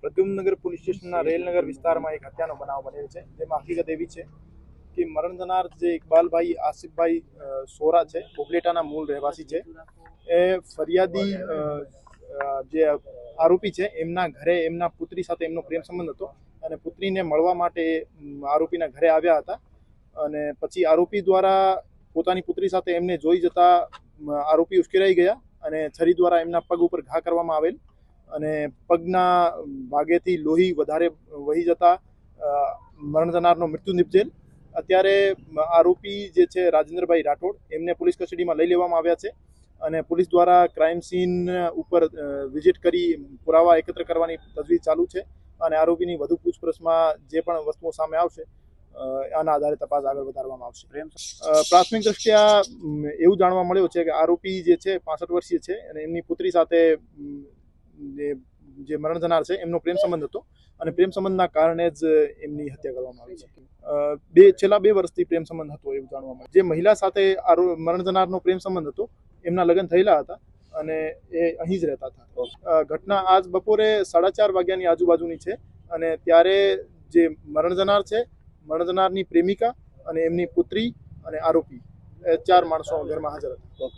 પ્રદ્યુમ્નનગર police સ્ટેશનના રેલનગર વિસ્તારમાં એક હત્યાનો બનાવ બનેલ છે, જેમાં હકીકત એવી છે કે મરણ જનાર જે ઇકબાલભાઈ આસિફભાઈ સોરા છે, ઉપલેટાના મૂળ રહેવાસી છે, એ ફરિયાદી જે આરોપી છે એમના ઘરે એમના પુત્રી સાથે એમનો પ્રેમ સંબંધ હતો અને પુત્રીને મળવા માટે આરોપીના ઘરે આવ્યા હતા. અને પછી આરોપી દ્વારા પોતાની પુત્રી સાથે એમને જોઈ જતા આરોપી ઉશ્કેરાઈ ગયા અને છરી દ્વારા એમના પગ ઉપર ઘા કરવામાં આવેલ અને પગના ભાગેથી લોહી વધારે વહી જતા મરણ જનારનો મૃત્યુ નિપજેલ. અત્યારે આરોપી જે છે રાજેન્દ્રભાઈ રાઠોડ એમને પોલીસ કસ્ટડીમાં લઈ લેવામાં આવ્યા છે અને પોલીસ દ્વારા ક્રાઇમ સીન ઉપર વિઝિટ કરી પુરાવા એકત્ર કરવાની તજવીજ ચાલુ છે અને આરોપીની વધુ પૂછપરછમાં જે પણ વસ્તુઓ સામે આવશે આના આધારે તપાસ આગળ વધારવામાં આવશે. પ્રાથમિક દ્રષ્ટિયા એવું જાણવા મળ્યું છે કે આરોપી જે છે 65 વર્ષીય છે અને એમની પુત્રી સાથે જે મરણ જનાર છે એમનો પ્રેમ સંબંધ હતો અને પ્રેમ સંબંધના કારણે જ એમની હત્યા કરવામાં આવી છે. છેલ્લા 2 વર્ષથી પ્રેમ સંબંધ હતો એવું જાણવા મળ્યું. જે મહિલા સાથે મરણ જનારનો પ્રેમ સંબંધ હતો એમના લગ્ન થયેલા હતા અને એ અહીં જ રહેતા હતા. ઘટના આજ બપોરે 4:30 વાગ્યાની આજુબાજુની છે અને ત્યારે જે મરણ જનાર છે, મરણ જનારની પ્રેમિકા અને એમની પુત્રી અને આરોપી 4 માણસો ઘરમાં હાજર હતા.